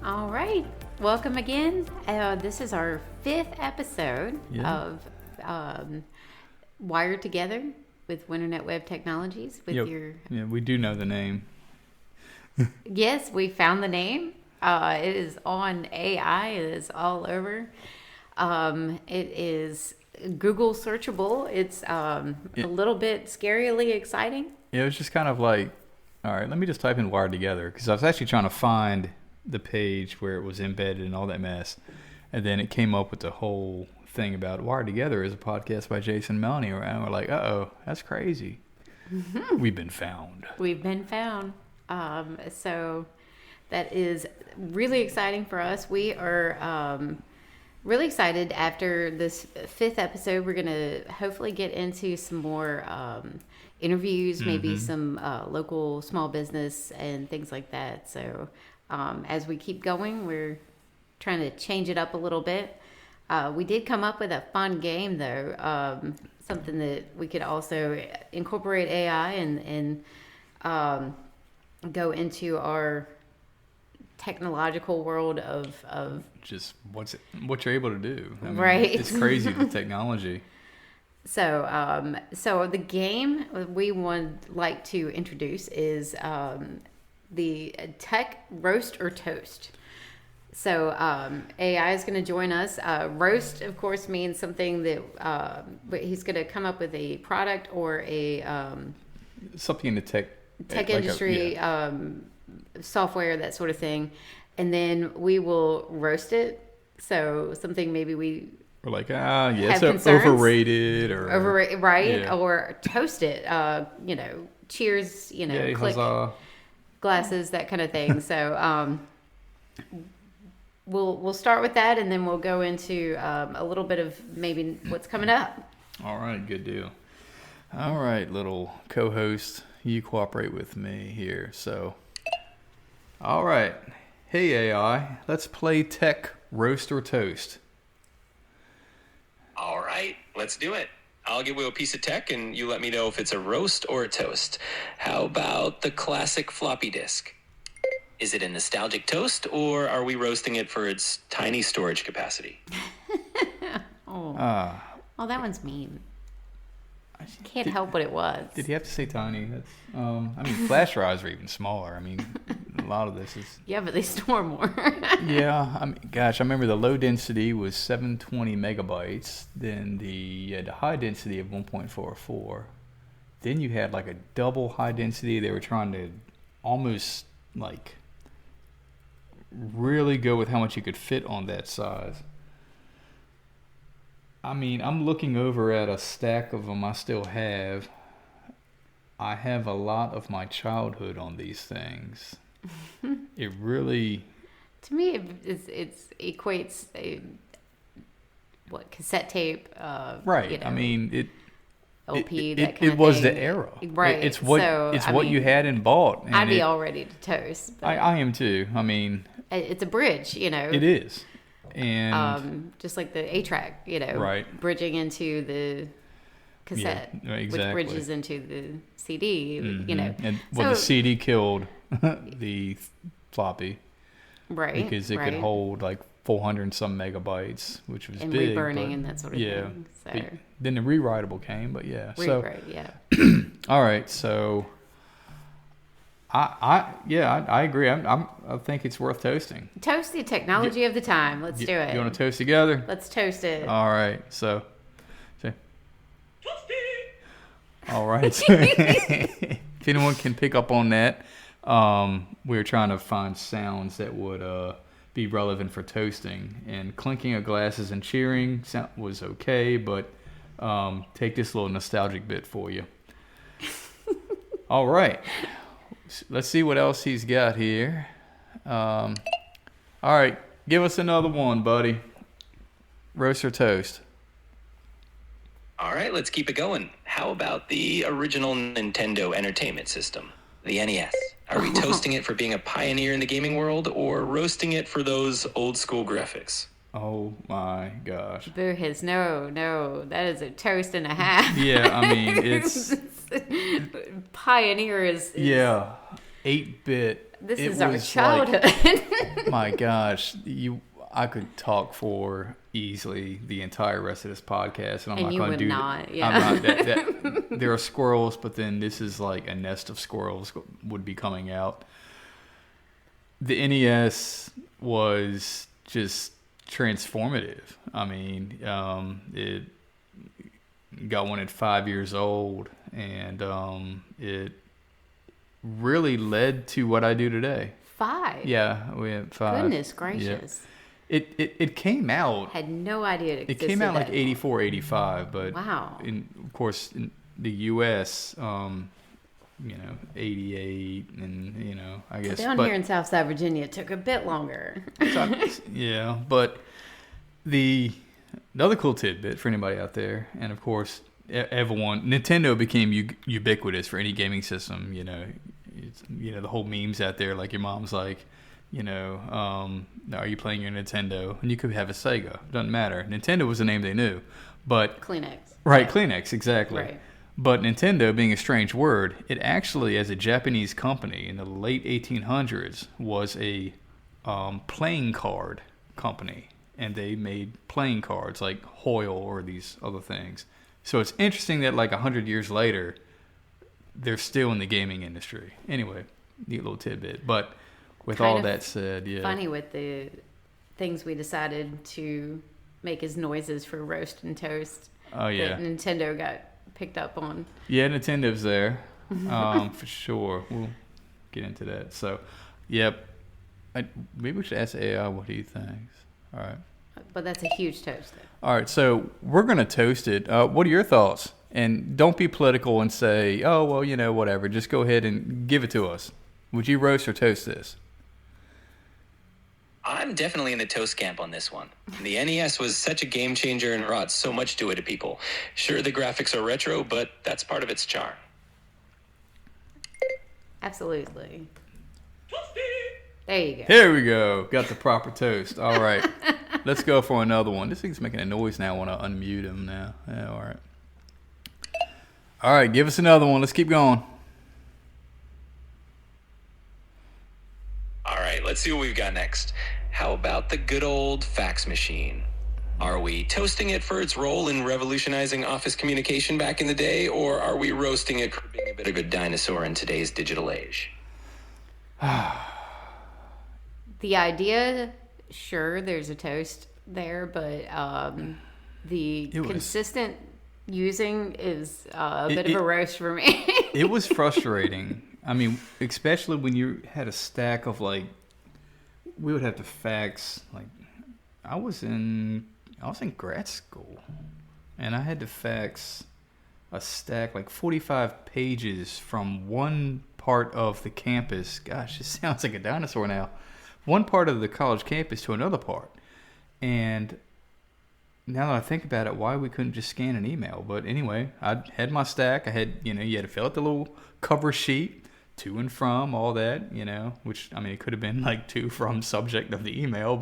All right. Welcome again. This is our 5th episode of Wired Together with Winternet Web Technologies. Yeah, we do know the name. Yes, we found the name. It is on AI. It is all over. It is Google searchable. It's a little bit scarily exciting. Yeah, it was just kind of like, all right, let me just type in Wired Together, because I was actually trying to find the page where it was embedded and all that mess, and then it came up with the whole thing about Wired Together is a podcast by Jason and Melanie, and we're like, uh-oh, that's crazy. Mm-hmm. We've been found. So that is really exciting for us. We are really excited. After this 5th episode, we're going to hopefully get into some more interviews, maybe some local small business and things like that. So as we keep going, we're trying to change it up a little bit. We did come up with a fun game, though, something that we could also incorporate AI and go into our technological world of just what you're able to do. I mean, right. It's crazy, the technology. So the game we would like to introduce is the Tech Roast or Toast. So AI is going to join us. Roast, of course, means something that he's going to come up with a product or a something in the tech industry, software, that sort of thing, and then we will roast it. So something maybe we're like, it's concerns. overrated or overrated, right? Yeah. Or toast it. Cheers. Click huzzah. Glasses, that kind of thing. So we'll start with that, and then we'll go into a little bit of maybe what's coming up. All right, good deal. All right, little co-host, you cooperate with me here. So, all right. Hey, AI, let's play Tech Roast or Toast. All right, let's do it. I'll give you a piece of tech, and you let me know if it's a roast or a toast. How about the classic floppy disk? Is it a nostalgic toast, or are we roasting it for its tiny storage capacity? Oh, that one's mean. Can't help what it was. Did he have to say tiny? That's, flash drives are even smaller. I mean, a lot of this is... Yeah, but they store more. Yeah, I remember the low density was 720 megabytes. Then the high density of 1.44. Then you had like a double high density. They were trying to almost like really go with how much you could fit on that size. I mean, I'm looking over at a stack of them I still have. I have a lot of my childhood on these things. It really... To me, it equates cassette tape. Right. I mean, LP, that kind of thing. It was the era. Right. It's what you had and bought. And I'd be all ready to toast. I am too. I mean... It's a bridge, It is. And just like the 8-track, right. bridging into the cassette, exactly. which bridges into the CD, And the CD killed the floppy, right? Because it could hold like 400 and some megabytes, which was and big, reburning and that sort of thing. So then the rewritable came, but yeah. Rewrite, All right, so. I agree. I think it's worth toasting. Toast the technology of the time. Let's do it. You want to toast together? Let's toast it. All right. So all right. So, if anyone can pick up on that, we were trying to find sounds that would be relevant for toasting. And clinking of glasses and cheering was okay, but take this little nostalgic bit for you. All right. Let's see what else he's got here. All right, give us another one, buddy. Roast or toast? All right, let's keep it going. How about the original Nintendo Entertainment System, the NES? Are we toasting it for being a pioneer in the gaming world, or roasting it for those old school graphics? Oh my gosh. Boo hiss. No. That is a toast and a half. Yeah, I mean, it's... Pioneer is... Yeah. 8-bit This It is our was childhood. My gosh, I could talk for easily the entire rest of this podcast, and I'm And not you going to would do not, that. yeah. I'm not. There are squirrels, but then this is like a nest of squirrels would be coming out. The NES was just transformative. I mean, it got one at 5 years old, and it really led to what I do today. 5. Yeah, we had 5. Goodness gracious. Yeah. It came out. Had no idea it It existed. came out like that 84, 85, but Wow. of course in the U.S., 88, and I guess Down here in Southside Virginia, it took a bit longer. yeah, but the other cool tidbit for anybody out there, and of course everyone, Nintendo became ubiquitous for any gaming system. The whole memes out there, like your mom's like, are you playing your Nintendo? And you could have a Sega. Doesn't matter. Nintendo was the name they knew, but Kleenex. right, Kleenex, exactly. Right. But Nintendo, being a strange word, it actually, as a Japanese company in the late 1800s, was a playing card company, and they made playing cards like Hoyle or these other things. So it's interesting that like 100 years later, they're still in the gaming industry. Anyway, neat little tidbit. But with all that said, yeah. Funny with the things we decided to make as noises for roast and toast. Oh, yeah. That Nintendo got picked up on. Yeah, Nintendo's there, for sure. We'll get into that. So, yep. Maybe we should ask AI what he thinks. All right. But that's a huge toast, though. All right, so we're going to toast it. What are your thoughts? And don't be political and say, oh, well, whatever. Just go ahead and give it to us. Would you roast or toast this? I'm definitely in the toast camp on this one. The NES was such a game changer and brought so much joy to people. Sure, the graphics are retro, but that's part of its charm. Absolutely. There you go. Here we go. Got the proper toast. All right. Let's go for another one. This thing's making a noise now. I want to unmute him now. Yeah, all right. All right, give us another one. Let's keep going. All right, let's see what we've got next. How about the good old fax machine? Are we toasting it for its role in revolutionizing office communication back in the day, or are we roasting it for being a bit of a good in today's digital age? The idea, sure, there's a toast there, but the consistent using is a bit of a roast for me. It was frustrating. I mean, especially when you had a stack of we would have to fax. I was in grad school, and I had to fax a stack 45 pages from one part of the campus. Gosh, it sounds like a dinosaur now. One part of the college campus to another part. And now that I think about it, why we couldn't just scan an email. But anyway, I had my stack. I had, you had to fill out the little cover sheet, to and from, all that, which, I mean, it could have been to from subject of the email,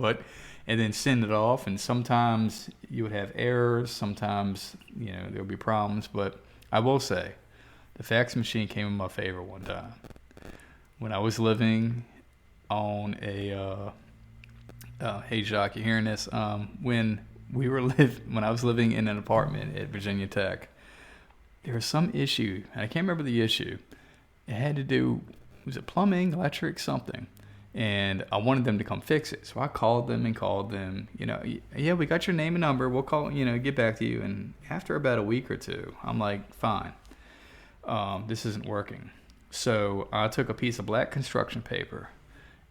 and then send it off. And sometimes you would have errors. Sometimes, there would be problems. But I will say, the fax machine came in my favor one time. When I was living on hey Jacques, you hearing this? When I was living in an apartment at Virginia Tech, there was some issue, and I can't remember the issue. It had to do, was it plumbing, electric, something? And I wanted them to come fix it. So I called them, yeah, we got your name and number. We'll call, get back to you. And after about a week or two, I'm like, fine, this isn't working. So I took a piece of black construction paper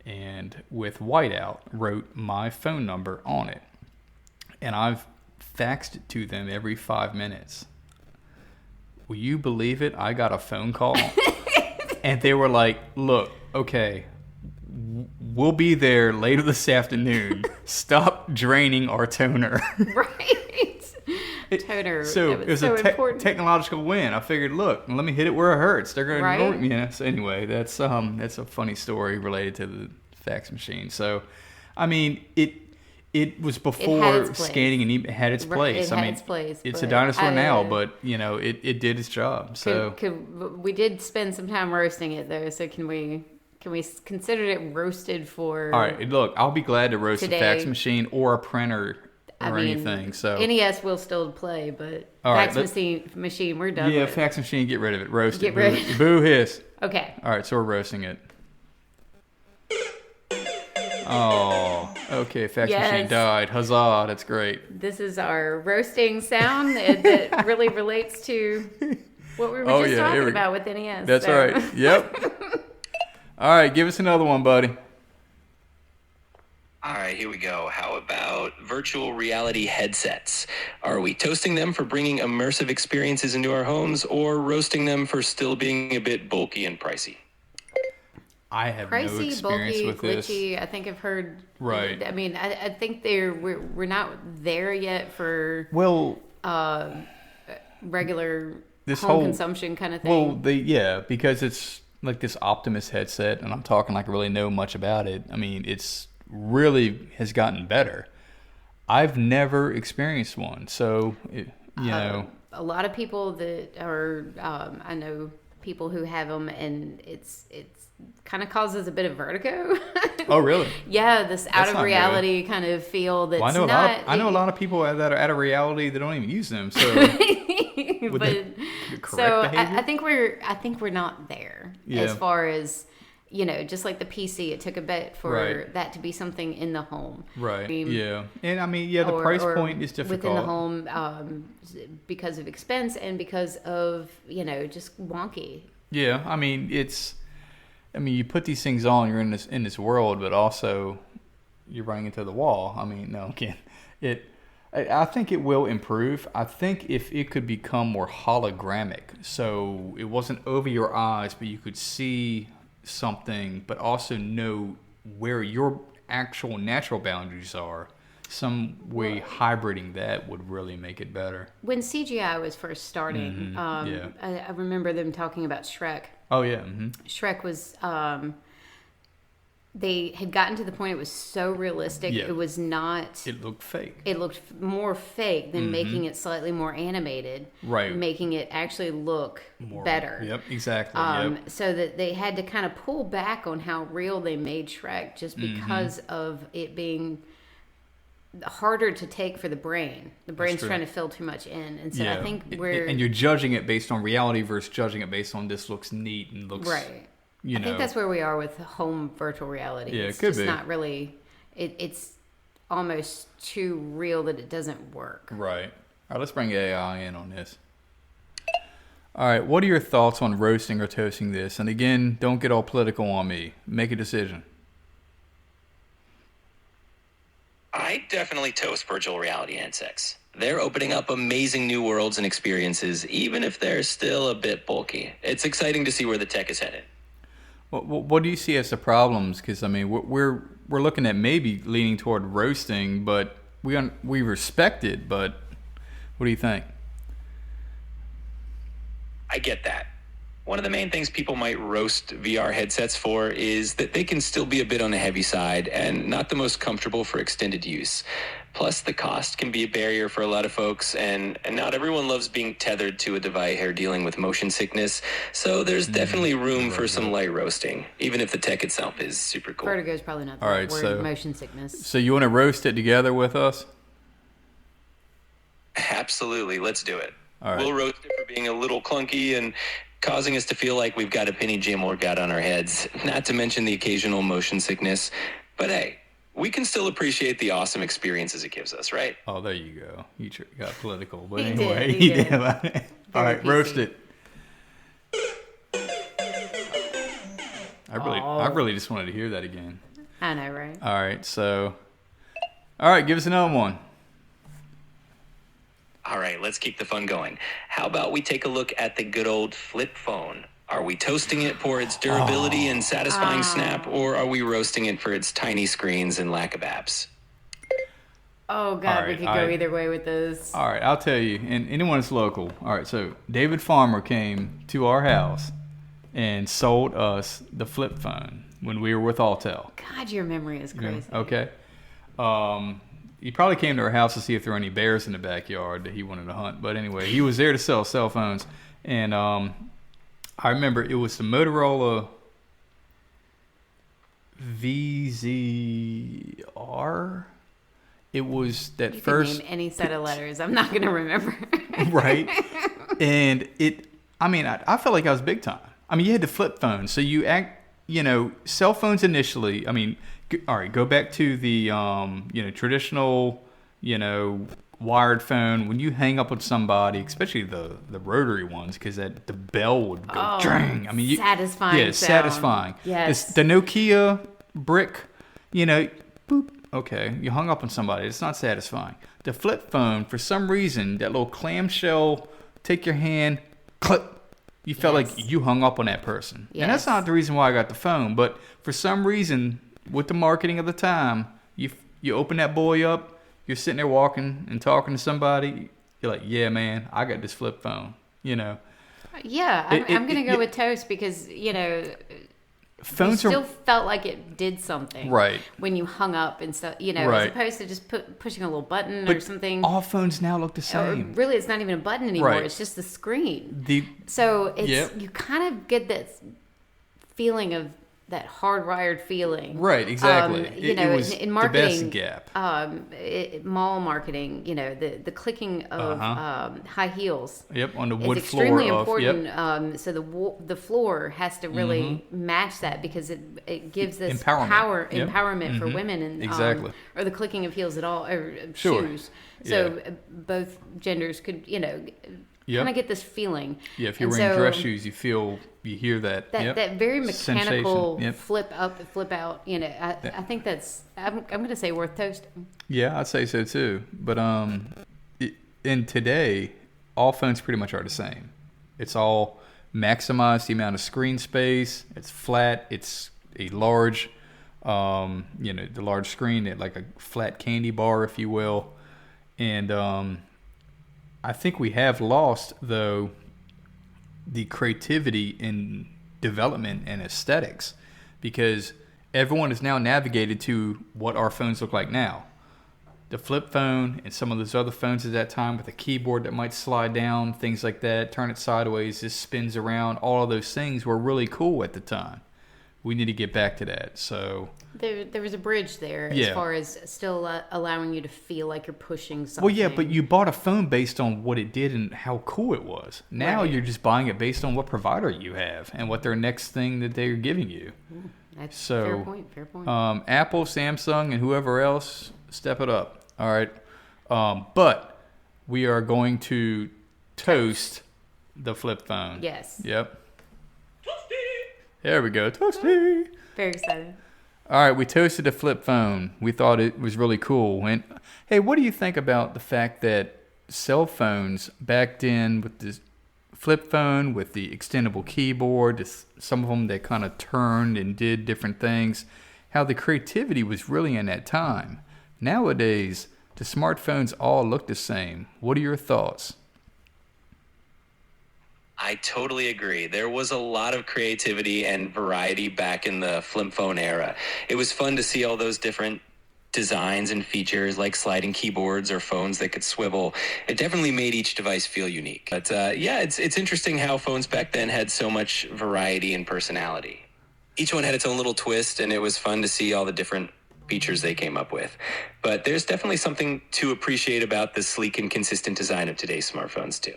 and with whiteout wrote my phone number on it. And I've faxed it to them every 5 minutes. Will you believe it? I got a phone call. And they were like, look, okay, we'll be there later this afternoon. Stop draining our toner. Right. Toner. So it was so a technological win. I figured, look, let me hit it where it hurts. They're going to ignore me. So anyway, that's a funny story related to the fax machine. So, I mean, it was before scanning and it had its place. It's a dinosaur now, but it did its job. So we did spend some time roasting it though. So can we Can we consider it roasted for? All right, look, I'll be glad to roast today. a fax machine or a printer or anything. So NES will still play, but all right, fax machine, we're done. Yeah, with. fax machine, get rid of it. Roast Get it. rid- Boo hiss. Okay. All right, so we're roasting it. Oh, okay. Fax machine died. Huzzah! That's great. This is our roasting sound that really relates to what we were just talking about with NES. That's right. Yep. All right, give us another one, buddy. All right, here we go. How about virtual reality headsets? Are we toasting them for bringing immersive experiences into our homes, or roasting them for still being a bit bulky and pricey? I have no Pricey, experience bulky, with this. glitchy. I think I've heard. Right. I mean, I think we're not there yet for Well, regular this home whole consumption kind of thing. Well, because it's like this Optimus headset, and I'm talking like I really know much about it. I mean, it's really has gotten better. I've never experienced one, so you know, a lot of people that are I know people who have them, and it's kind of causes a bit of vertigo. Oh, really? Yeah, this out of not reality kind of feel. That's well, I know a lot of people that are out of reality that don't even use them. So, I think we're not there as far as, you know, just like the PC. It took a bit for that to be something in the home. Right. Yeah. And I mean, the price point is difficult within the home because of expense and because of, you know, just wonky. Yeah. I mean, you put these things on, you're in this world, but also you're running into the wall. I mean, no, again, I think it will improve. I think if it could become more hologrammic, so it wasn't over your eyes, but you could see something, but also know where your actual natural boundaries are. Some way hybriding that would really make it better. When CGI was first starting, I remember them talking about Shrek. Oh yeah, mm-hmm. Shrek was. They had gotten to the point it was so realistic. Yeah. It was not. It looked fake. It looked more fake than making it slightly more animated. Right. Making it actually look better. Yep, exactly. So that they had to kind of pull back on how real they made Shrek just because of it being harder to take for the brain. The brain's trying to fill too much in. And so I think and you're judging it based on reality versus judging it based on this looks neat and looks right. You know. I think that's where we are with home virtual reality. Yeah, it's it could just be. not really. It's almost too real that it doesn't work. Right. All right, let's bring AI in on this. All right, what are your thoughts on roasting or toasting this? And again, don't get all political on me. Make a decision. I definitely toast virtual reality headsets. They're opening up amazing new worlds and experiences, even if they're still a bit bulky. It's exciting to see where the tech is headed. What do you see as the problems? Because I mean, we're looking at maybe leaning toward roasting, but we respect it. But what do you think? I get that. One of the main things people might roast VR headsets for is that they can still be a bit on the heavy side and not the most comfortable for extended use. Plus, the cost can be a barrier for a lot of folks, and not everyone loves being tethered to a device or dealing with motion sickness. So there's definitely room for some light roasting, even if the tech itself is super cool. Vertigo is probably not the right word. So, motion sickness. So you want to roast it together with us? Absolutely. Let's do it. All right. We'll roast it for being a little clunky and causing us to feel like we've got a penny gym workout on our heads, not to mention the occasional motion sickness. But hey, we can still appreciate the awesome experiences it gives us, right? Oh, there you go. You got political. But he anyway, he did. All right, PC. Roast it. I really just wanted to hear that again. I know, right? All right, give us another one. All right, let's keep the fun going. How about we take a look at the good old flip phone? Are we toasting it for its durability and satisfying snap, or are we roasting it for its tiny screens and lack of apps? Oh, God, we could go either way with this. All right, I'll tell you, and anyone that's local. All right, so David Farmer came to our house and sold us the flip phone when we were with Altel. God, your memory is crazy. Yeah, okay. He probably came to our house to see if there were any bears in the backyard that he wanted to hunt. But anyway, he was there to sell cell phones. And I remember it was the Motorola VZR. It was that You first. Could name any set of letters. I'm not going to remember. Right. And I felt like I was big time. I mean, you had the flip phone. So cell phones initially, all right, go back to the, traditional, wired phone. When you hang up with somebody, especially the rotary ones, because the bell would go, dang. Satisfying. Yeah, it's satisfying. Yes. The Nokia brick, boop. Okay, you hung up on somebody. It's not satisfying. The flip phone, for some reason, that little clamshell, take your hand, click. You felt like you hung up on that person. Yes. And that's not the reason why I got the phone. But for some reason, with the marketing of the time, you open that boy up, you're sitting there walking and talking to somebody. You're like, yeah, man, I got this flip phone. Yeah, I'm going to go with Toast because, phones still felt like it did something. Right. When you hung up and stuff, Right. as opposed to just pushing a little button or something. All phones now look the same. Really, it's not even a button anymore. Right. It's just the screen. Yep. You kind of get that feeling of that hardwired feeling. Right, exactly. It was in marketing, the best gap. Mall marketing, the clicking of high heels. Yep, on the wood is floor. extremely important. Yep. So the floor has to really match that because it gives this empowerment for women and exactly. Or the clicking of heels at all or Sure. shoes. So both genders could kind of get this feeling. Yeah, if you're wearing dress shoes, you hear that. That very mechanical sensation. flip up, flip out. I think that's. I'm going to say worth toasting. Yeah, I'd say so too. But in today, all phones pretty much are the same. It's all maximize the amount of screen space. It's flat. It's a large, the large screen, like a flat candy bar, if you will. And I think we have lost, though, the creativity in development and aesthetics because everyone has now navigated to what our phones look like now. The flip phone and some of those other phones at that time with a keyboard that might slide down, things like that, turn it sideways, just spins around, all of those things were really cool at the time. We need to get back to that. So there was a bridge there as far as still allowing you to feel like you're pushing something. Well, yeah, but you bought a phone based on what it did and how cool it was. Now you're just buying it based on what provider you have and what their next thing that they're giving you. That's fair point. Apple, Samsung, and whoever else, step it up. All right. But we are going to toast the flip phone. Yes. Yep. There we go. Toasty. Very excited. All right, we toasted the flip phone. We thought it was really cool. And hey, what do you think about the fact that cell phones back then with the flip phone, with the extendable keyboard, some of them that kind of turned and did different things, how the creativity was really in that time? Nowadays, the smartphones all look the same. What are your thoughts? I totally agree. There was a lot of creativity and variety back in the flip phone era. It was fun to see all those different designs and features like sliding keyboards or phones that could swivel. It definitely made each device feel unique. But it's interesting how phones back then had so much variety and personality. Each one had its own little twist, and it was fun to see all the different features they came up with. But there's definitely something to appreciate about the sleek and consistent design of today's smartphones too.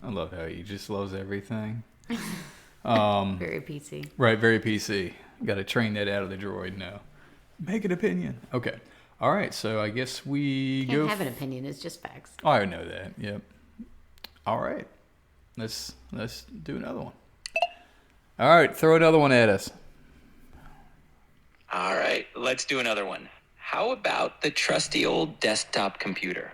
I love how he just loves everything. Very PC. Right, very PC. Got to train that out of the droid now. Make an opinion. Okay. All right, so I guess we Can't have an opinion. It's just facts. Oh, I know that. Yep. All right. Let's do another one. All right, throw another one at us. All right, let's do another one. How about the trusty old desktop computer?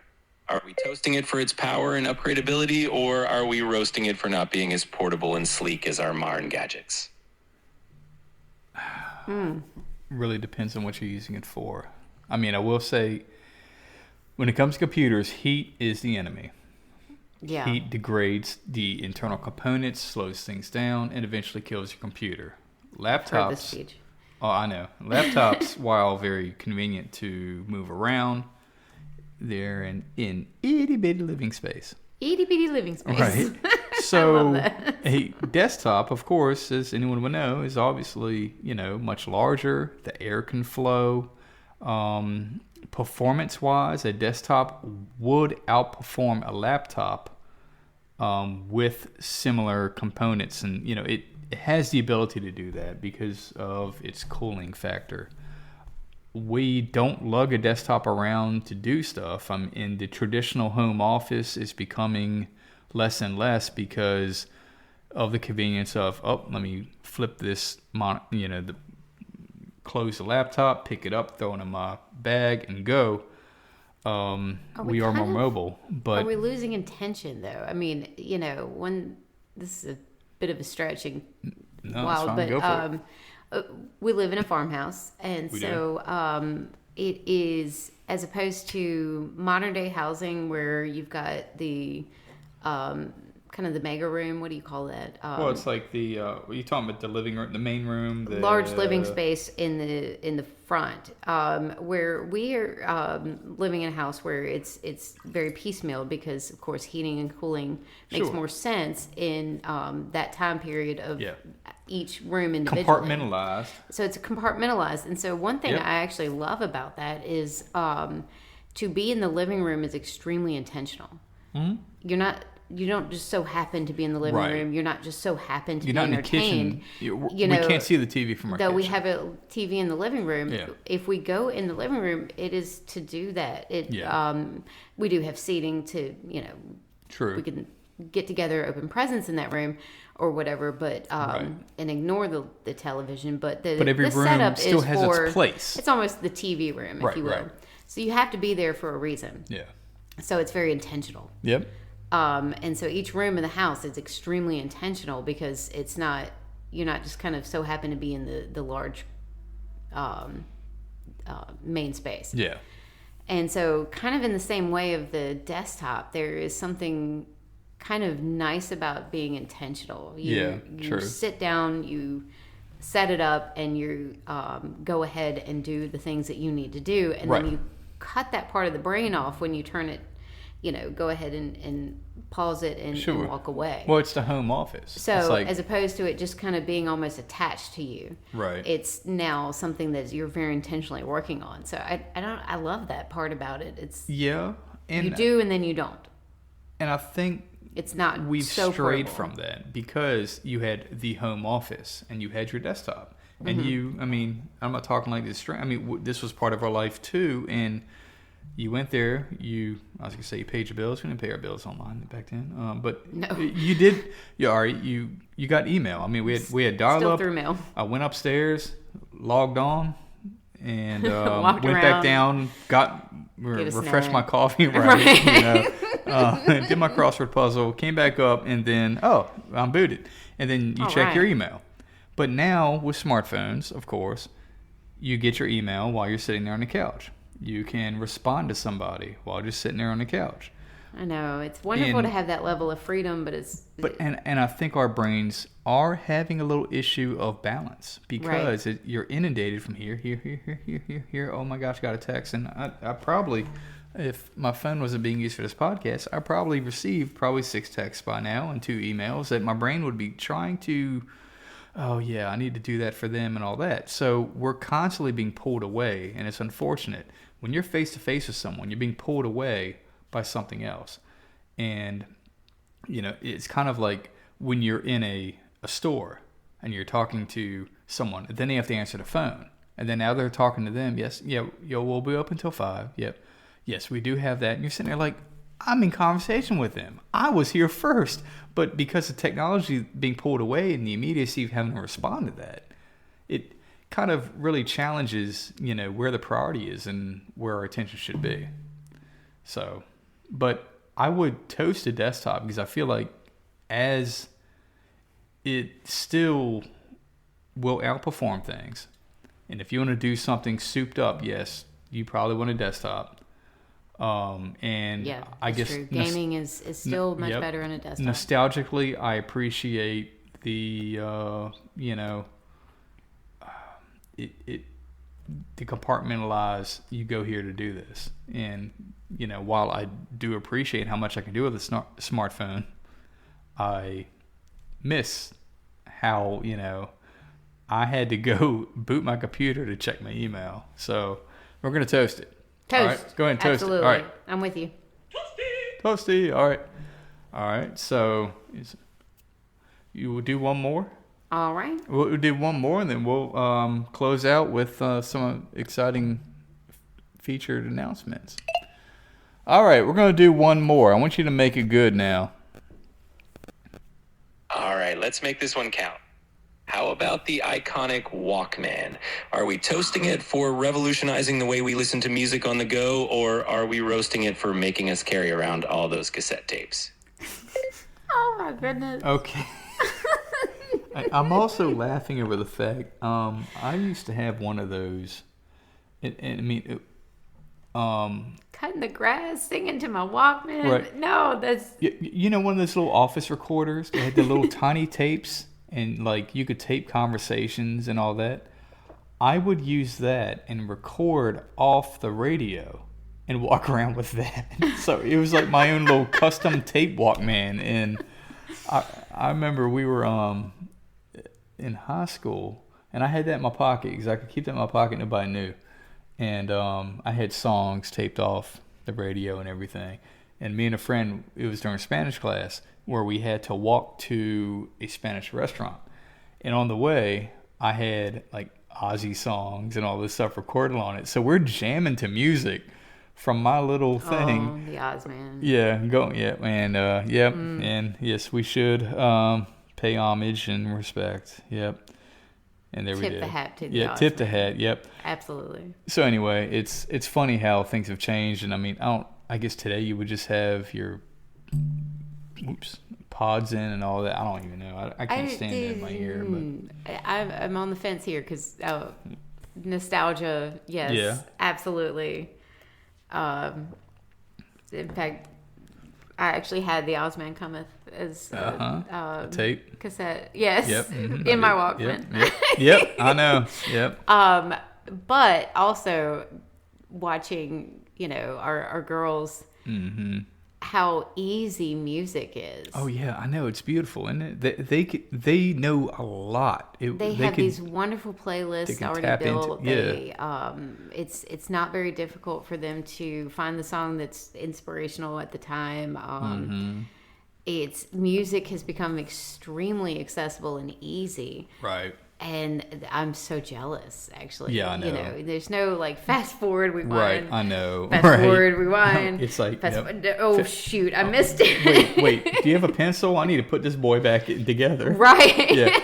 Are we toasting it for its power and upgradability, or are we roasting it for not being as portable and sleek as our modern gadgets? Really depends on what you're using it for. I mean, I will say, when it comes to computers, heat is the enemy. Yeah. Heat degrades the internal components, slows things down, and eventually kills your computer. Heard this Laptops. speech. Oh, I know. Laptops, while very convenient to move around, they're in itty bitty living space. Itty bitty living space. Right. So that. a desktop, of course, as anyone would know, is obviously, much larger. The air can flow. Performance-wise, a desktop would outperform a laptop with similar components. And, it has the ability to do that because of its cooling factor. We don't lug a desktop around to do stuff. In the traditional home office is becoming less and less because of the convenience of, let me flip this, close the laptop, pick it up, throw it in my bag, and go. We are more mobile. But are we losing intention, though? I mean, when this is a bit of a stretching wild, but we live in a farmhouse, and it is, as opposed to modern day housing where you've got the kind of the mega room. What do you call that? Well, it's like the what are you talking about? The living room, the main room, the large living space in the front. Where we are living in a house where it's very piecemeal because, of course, heating and cooling makes more sense in that time period of each room individually. Compartmentalized. So it's compartmentalized, and so one thing I actually love about that is to be in the living room is extremely intentional. Mm-hmm. You don't just so happen to be in the living room. You're not just so happen to be entertained. We can't see the TV from our kitchen. Though we have a TV in the living room. Yeah. If we go in the living room, it is to do that. We do have seating to, True. We can get together, open presents in that room or whatever, but and ignore the television. But every room setup still is has its place. It's almost the TV room, if you will. Right. So you have to be there for a reason. Yeah. So it's very intentional. Yep. And so each room in the house is extremely intentional because you're not just kind of so happen to be in the large main space. Yeah. And so kind of in the same way of the desktop, there is something kind of nice about being intentional. You sit down, you set it up, and you go ahead and do the things that you need to do. And then you cut that part of the brain off when you turn it, go ahead and pause it and walk away. Well, it's the home office. So as opposed to it just kind of being almost attached to you, right? It's now something that you're very intentionally working on. So I love that part about it. It's and you do and then you don't. And I think it's not. We've so strayed portable. from that because you had the home office and you had your desktop, and I'm not talking like this. This was part of our life too, and. You went there. I was gonna say you paid your bills. We didn't pay our bills online back then, but no. You did. You got email. We had dial Still up. Through mail. I went upstairs, logged on, and went back down. Refreshed my coffee. Right. Did my crossword puzzle. Came back up, and then I'm booted. And then you check your email. But now with smartphones, of course, you get your email while you're sitting there on the couch. You can respond to somebody while just sitting there on the couch. I know. It's wonderful to have that level of freedom, but it's... And I think our brains are having a little issue of balance because you're inundated from here. Oh my gosh, got a text. And I probably, if my phone wasn't being used for this podcast, I probably received 6 texts by now and 2 emails that my brain would be trying to... Oh, yeah, I need to do that for them and all that. So we're constantly being pulled away, and it's unfortunate. When you're face-to-face with someone, you're being pulled away by something else. And, it's kind of like when you're in a store and you're talking to someone, and then they have to answer the phone. And then now they're talking to them. We'll be open until 5. Yep. Yes, we do have that. And you're sitting there like, I'm in conversation with them. I was here first. But because of technology being pulled away and the immediacy of having to respond to that, it kind of really challenges, where the priority is and where our attention should be. So, but I would toast a desktop because I feel like as it still will outperform things. And if you want to do something souped up, yes, you probably want a desktop. I guess true. Gaming is still much better on a desktop. Nostalgically, I appreciate the the compartmentalize. You go here to do this, and while I do appreciate how much I can do with a smartphone, I miss how, I had to go boot my computer to check my email. So we're going to toast it. Toast. All right, go ahead and toast Absolutely. it. All right. I'm with you. Toasty. All right. All right. So you will do one more? All right. We'll do one more, and then we'll close out with some exciting featured announcements. All right. We're going to do one more. I want you to make it good now. All right, let's make this one count. How about the iconic Walkman? Are we toasting it for revolutionizing the way we listen to music on the go, or are we roasting it for making us carry around all those cassette tapes? Oh my goodness. Okay. I'm also laughing over the fact I used to have one of those. Cutting the grass, singing to my Walkman. Right. No, that's... One of those little office recorders? They had the little tiny tapes, and like you could tape conversations and all that. I would use that and record off the radio and walk around with that. So it was like my own little custom tape Walkman. And I remember we were in high school, and I had that in my pocket because I could keep that in my pocket. Nobody knew. And I had songs taped off the radio and everything. And me and a friend, it was during Spanish class, where we had to walk to a Spanish restaurant. And on the way, I had like Ozzy songs and all this stuff recorded on it. So we're jamming to music from my little thing. Oh, the Ozman. Yeah, and yes, we should pay homage and respect. Yep. And there we did. Tip the hat to the Yeah, Ozman. tip the hat. Yep. Absolutely. So anyway, it's funny how things have changed, and I mean, I guess today you would just have your pods in and all that. I don't even know. I can't stand it in my ear. But I'm on the fence here because nostalgia. Yes. Yeah. Absolutely. In fact, I actually had the Ozman cometh as a tape cassette. Yes. Yep. Mm-hmm. In my Walkman. Yep. I know. Yep. But also watching, our girls, how easy music is. Oh yeah, I know, it's beautiful, isn't it? They know a lot. They have these wonderful playlists already built. Yeah. It's not very difficult for them to find the song that's inspirational at the time. It's music has become extremely accessible and easy. Right. And I'm so jealous, actually. Yeah, I know. There's no fast forward, rewind. Right, I know. Fast forward, rewind. It's like, shoot, I missed it. Wait, do you have a pencil? I need to put this boy back together. Right. Yeah.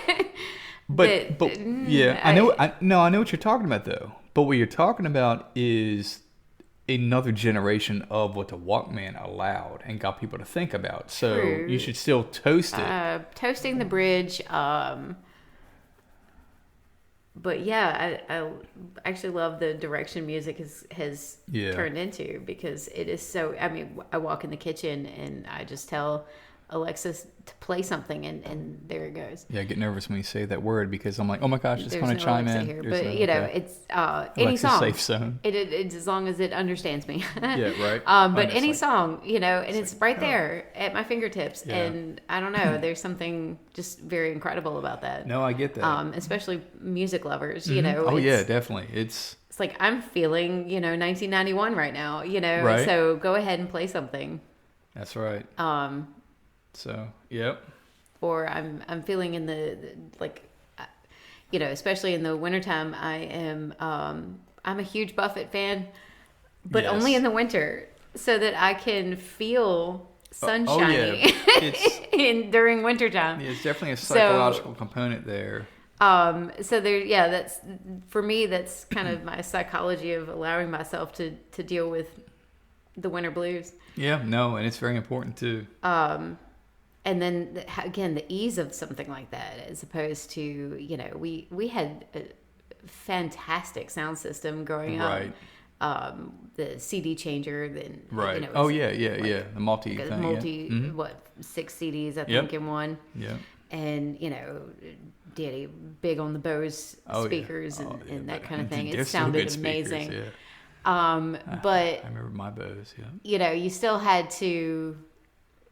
But yeah, I know what you're talking about though. But what you're talking about is another generation of what the Walkman allowed and got people to think about. So True. You should still toast it. Toasting the bridge. But yeah, I actually love the direction music has turned into, because it is so. I mean, I walk in the kitchen and I just tell Alexis to play something, and there it goes. Yeah, I get nervous when you say that word because I'm like, oh my gosh, it's going to no chime Alexa in. here, There's but it's any Alexa's song. safe zone. It's as long as it understands me. Yeah, right. But any song, and it's right there at my fingertips, Yeah. and I don't know, there's something just very incredible about that. No, I get that. Especially music lovers, Oh yeah, definitely. It's like I'm feeling, 1991 right now, Right. So go ahead and play something. That's right. So, yep. Or I'm feeling in the especially in the wintertime, I am I'm a huge Buffett fan, but Yes. only in the winter, so that I can feel sunshiny during wintertime. Yeah, it's definitely a psychological component there. So there, that's for me. That's kind of my psychology of allowing myself to deal with the winter blues. Yeah, no, and it's very important too. And then again, the ease of something like that, as opposed to we had a fantastic sound system growing up. Right. The CD changer, then Right. It's The multi like thing. 6 CDs I think in one. Yeah. And Daddy big on the Bose speakers and that kind of thing. It sounded amazing. Speakers, but I remember my Bose. Yeah. you still had to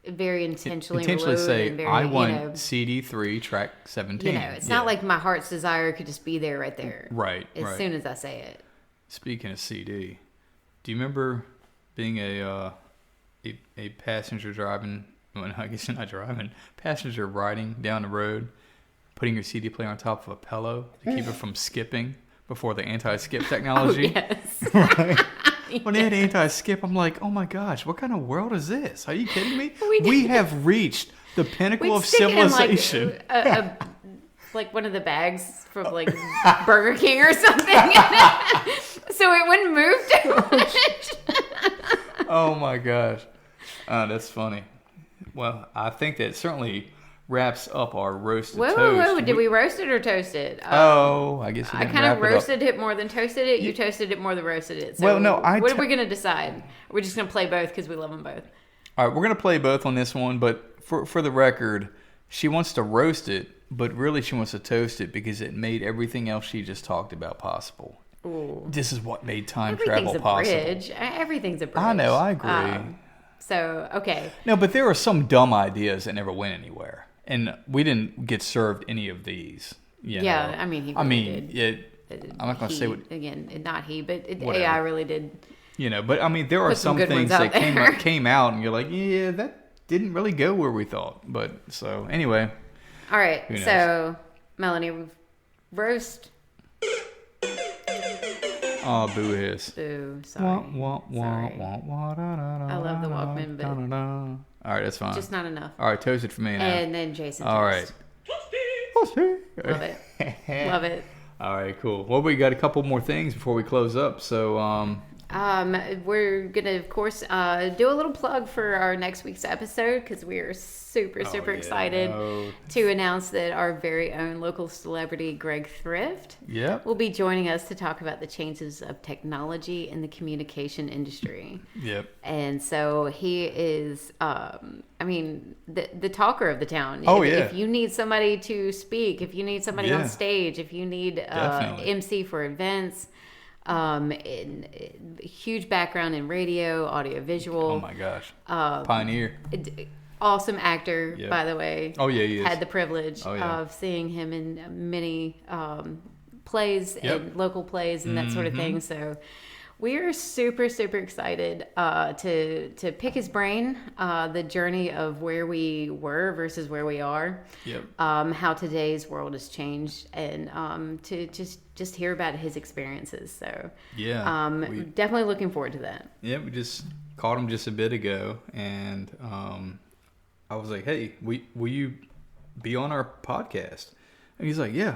very intentionally say, load and very, I want CD3 track 17. It's not like my heart's desire could just be there right there. Right. As soon as I say it. Speaking of CD, do you remember being a passenger driving? Well, I guess you're not driving. Passenger riding down the road, putting your CD player on top of a pillow to keep it from skipping before the anti-skip technology. Oh, yes. Right. When they had anti-skip, I'm like, oh my gosh, what kind of world is this? Are you kidding me? We have reached the pinnacle of civilization. Like one of the bags from like Burger King or something. So it wouldn't move too much. Oh my gosh. That's funny. Well, I think that certainly wraps up our roasted toast. Whoa. Did we roast it or toast it? I guess you I didn't kind of wrap roasted it more than toasted it. You toasted it more than roasted it. So well, no, what are we going to decide? We're just going to play both because we love them both. All right, we're going to play both on this one, but for the record, she wants to roast it, but really she wants to toast it because it made everything else she just talked about possible. Ooh. This is what made time travel possible. Everything's a bridge. I know, I agree. So, okay. No, but there are some dumb ideas that never went anywhere. And we didn't get served any of these. Yeah, I mean, he really did. I'm not going to say what... Again, not he, but AI really did. But I mean, there are some things that came out and you're like, yeah, that didn't really go where we thought. But, so, anyway. All right, so, Melanie, roast... Oh, boo hiss. Boo, sorry. I love the Walkman, but... All right, that's fine. Just not enough. All right, toast it for me now. And then Jason. All right. Love it. Love it. All right, cool. Well, we got a couple more things before we close up. So, we're going to, of course, do a little plug for our next week's episode because we are super excited to announce that our very own local celebrity, Greg Thrift, will be joining us to talk about the changes of technology in the communication industry. Yep. And so he is, the talker of the town. If you need somebody to speak, if you need somebody on stage, if you need MC for events, huge background in radio, audio, visual. Oh my gosh. Pioneer. Awesome actor, by the way. Oh yeah, he is. Had the privilege of seeing him in many plays and local plays and that sort of thing. So we are super excited to pick his brain, the journey of where we were versus where we are, how today's world has changed, and to just hear about his experiences. So definitely looking forward to that. Yeah, we just caught him just a bit ago, and I was like, hey, will you be on our podcast? And he's like, yeah.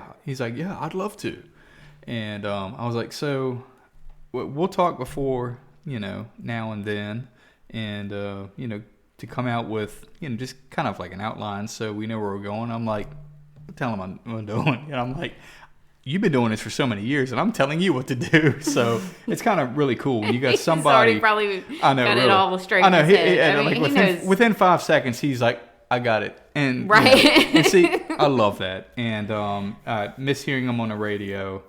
I'd love to. And I was like, so we'll talk before, now and then, and, to come out with, just kind of like an outline so we know where we're going. I'm like, tell him I'm doing. And I'm like, you've been doing this for so many years, and I'm telling you what to do. So it's kind of really cool when you got somebody. He's already probably I know, got really. it all straight. I know. He knows. Within 5 seconds, he's like, I got it. And right. And see, I love that. And I miss hearing him on the radio.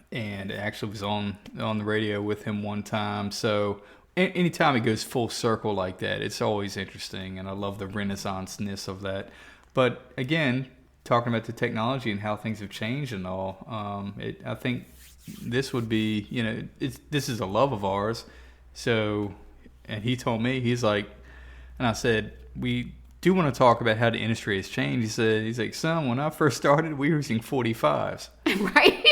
And actually was on the radio with him one time. So anytime he goes full circle like that, it's always interesting. And I love the renaissance-ness of that. But again, talking about the technology and how things have changed and all, I think this would be, this is a love of ours. So, and he told me, he's like, and I said, we do want to talk about how the industry has changed. He's like, son, when I first started, we were using 45s. Right.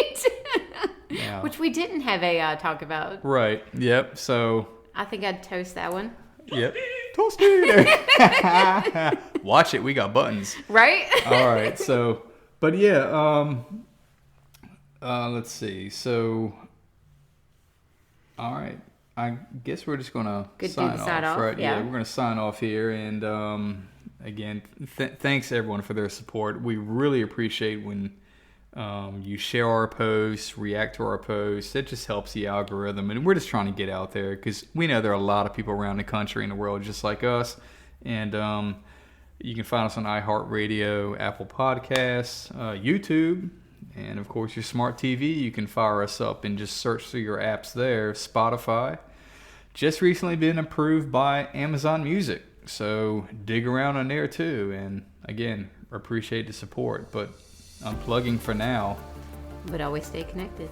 Yeah. Which we didn't have AI talk about. Right. Yep. So. I think I'd toast that one. Yep. Toasted. Watch it. We got buttons. Right. All right. So, but yeah. Let's see. So. All right. I guess we're just gonna sign off. Right? Yeah. We're gonna sign off here, and again, thanks everyone for their support. We really appreciate when you share our posts, react to our posts. It just helps the algorithm, and we're just trying to get out there because we know there are a lot of people around the country and the world just like us. And you can find us on iHeartRadio, Apple Podcasts, YouTube, and of course your smart TV. You can fire us up and just search through your apps there. Spotify just recently been approved by Amazon Music. So dig around on there too. And again, appreciate the support. But unplugging for now. But always stay connected.